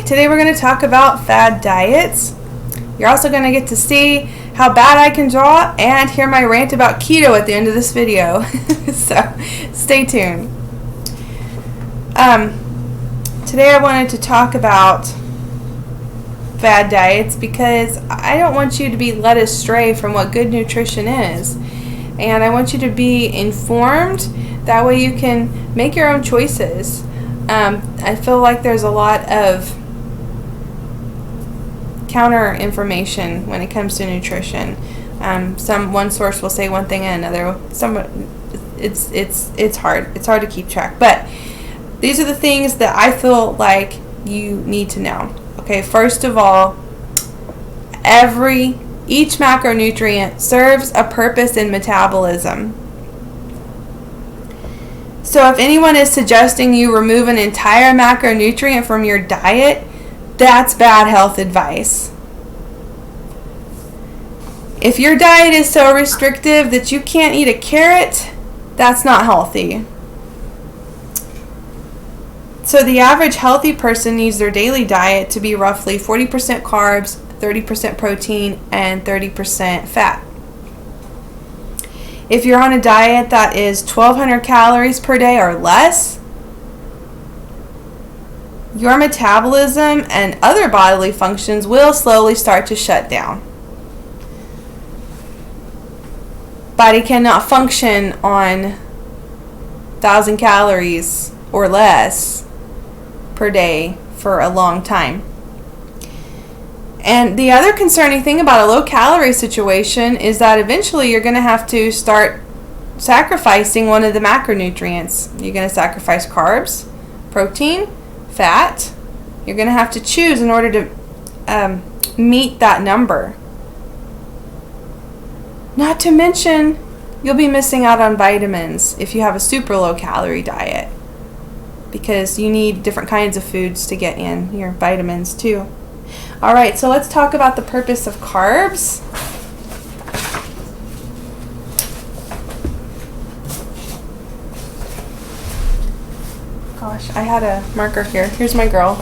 today we're going to talk about fad diets. You're also going to get to see how bad I can draw and hear my rant about keto at the end of this video. So stay tuned. Today I wanted to talk about fad diets because I don't want you to be led astray from what good nutrition is. And I want you to be informed. That way you can make your own choices. I feel like there's a lot of counter information when it comes to nutrition. One source will say one thing and another. It's hard. It's hard to keep track. But these are the things that I feel like you need to know. Okay, first of all, each macronutrient serves a purpose in metabolism. So if anyone is suggesting you remove an entire macronutrient from your diet, that's bad health advice. If your diet is so restrictive that you can't eat a carrot, that's not healthy. So the average healthy person needs their daily diet to be roughly 40% carbs, 30% protein, and 30% fat. If you're on a diet that is 1,200 calories per day or less, your metabolism and other bodily functions will slowly start to shut down. Body cannot function on 1,000 calories or less per day for a long time. And the other concerning thing about a low-calorie situation is that eventually you're going to have to start sacrificing one of the macronutrients. You're going to sacrifice carbs, protein, fat. You're going to have to choose in order to meet that number. Not to mention, you'll be missing out on vitamins if you have a super low-calorie diet, because you need different kinds of foods to get in your vitamins too. Alright, so let's talk about the purpose of carbs. Gosh, I had a marker here. Here's my girl.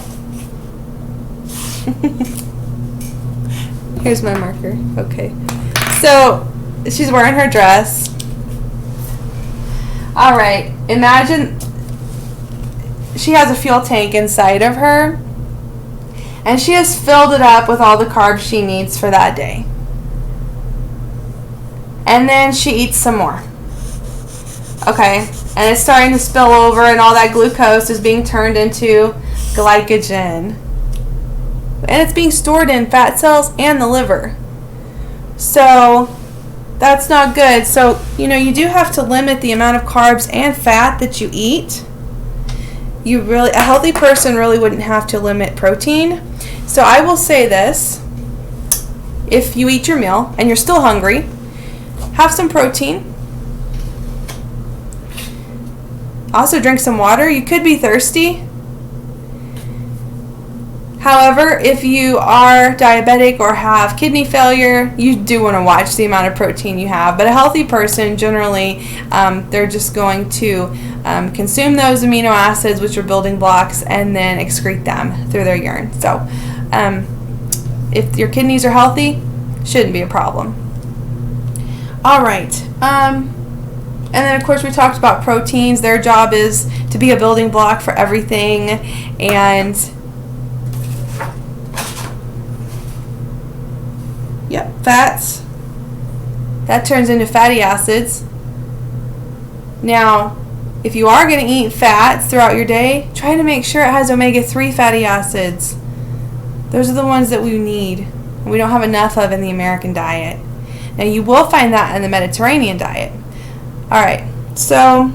Here's my marker. Okay. So, she's wearing her dress. Alright, imagine she has a fuel tank inside of her, and she has filled it up with all the carbs she needs for that day. And then she eats some more. Okay, and it's starting to spill over, and all that glucose is being turned into glycogen. And it's being stored in fat cells and the liver. So that's not good. So, you do have to limit the amount of carbs and fat that you eat. A healthy person really wouldn't have to limit protein. So I will say this: if you eat your meal and you're still hungry, have some protein. Also drink some water. You could be thirsty. However, if you are diabetic or have kidney failure, you do want to watch the amount of protein you have. But a healthy person, generally, they're just going to consume those amino acids, which are building blocks, and then excrete them through their urine. So if your kidneys are healthy, shouldn't be a problem. All right. And then, of course, we talked about proteins. Their job is to be a building block for everything. And fats, that turns into fatty acids. Now, if you are going to eat fats throughout your day, try to make sure it has omega-3 fatty acids. Those are the ones that we need, and we don't have enough of in the American diet. Now, you will find that in the Mediterranean diet. Alright, so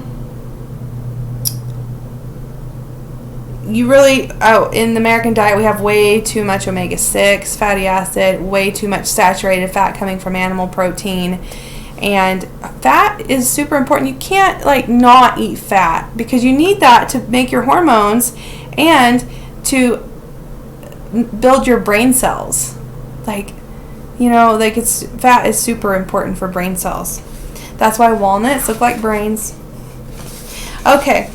in the American diet, we have way too much omega-6 fatty acid, way too much saturated fat coming from animal protein, and fat is super important. You can't not eat fat, because you need that to make your hormones and to build your brain cells. Fat is super important for brain cells. That's why walnuts look like brains. Okay,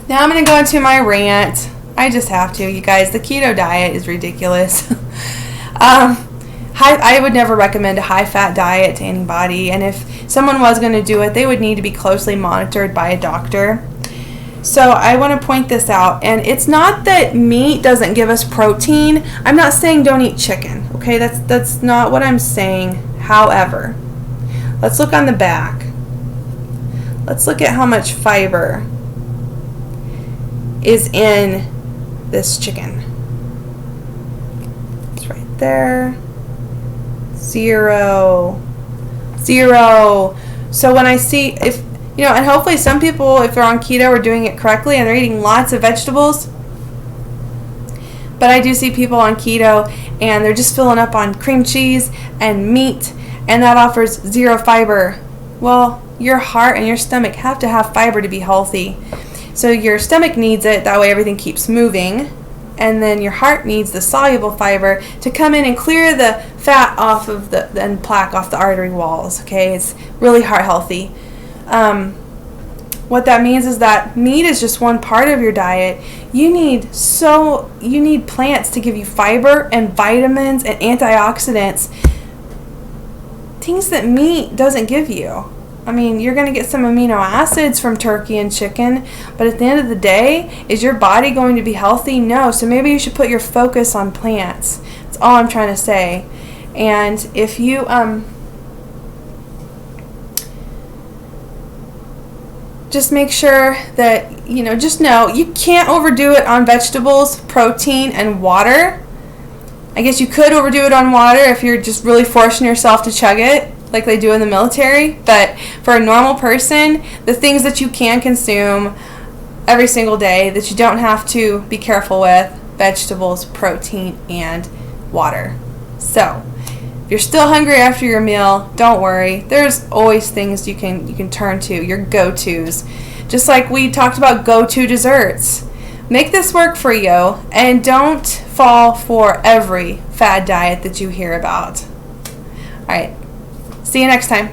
now I'm going to go into my rant. I just have to, you guys. The keto diet is ridiculous. I would never recommend a high-fat diet to anybody, and if someone was going to do it, they would need to be closely monitored by a doctor. So I want to point this out, and it's not that meat doesn't give us protein. I'm not saying don't eat chicken, okay? That's not what I'm saying. However, let's look on the back. Let's look at how much fiber is in this chicken. It's right there. 0. So when I see, if you know, and hopefully some people, if they're on keto, are doing it correctly and they're eating lots of vegetables. But I do see people on keto and they're just filling up on cream cheese and meat, and that offers 0 fiber. Well, your heart and your stomach have to have fiber to be healthy. So your stomach needs it, that way everything keeps moving. And then your heart needs the soluble fiber to come in and clear the fat off of and plaque off the artery walls. Okay, it's really heart healthy. What that means is that meat is just one part of your diet. You need plants to give you fiber and vitamins and antioxidants, things that meat doesn't give you. I mean, you're going to get some amino acids from turkey and chicken, but at the end of the day, is your body going to be healthy? No. So maybe you should put your focus on plants. That's all I'm trying to say. And if you just make sure that, just know you can't overdo it on vegetables, protein, and water. I guess you could overdo it on water if you're just really forcing yourself to chug it, like they do in the military. But for a normal person, the things that you can consume every single day that you don't have to be careful with: vegetables, protein, and water. So if you're still hungry after your meal, don't worry. There's always things you can turn to, your go-tos. Just like we talked about go-to desserts. Make this work for you, and don't fall for every fad diet that you hear about. All right. See you next time.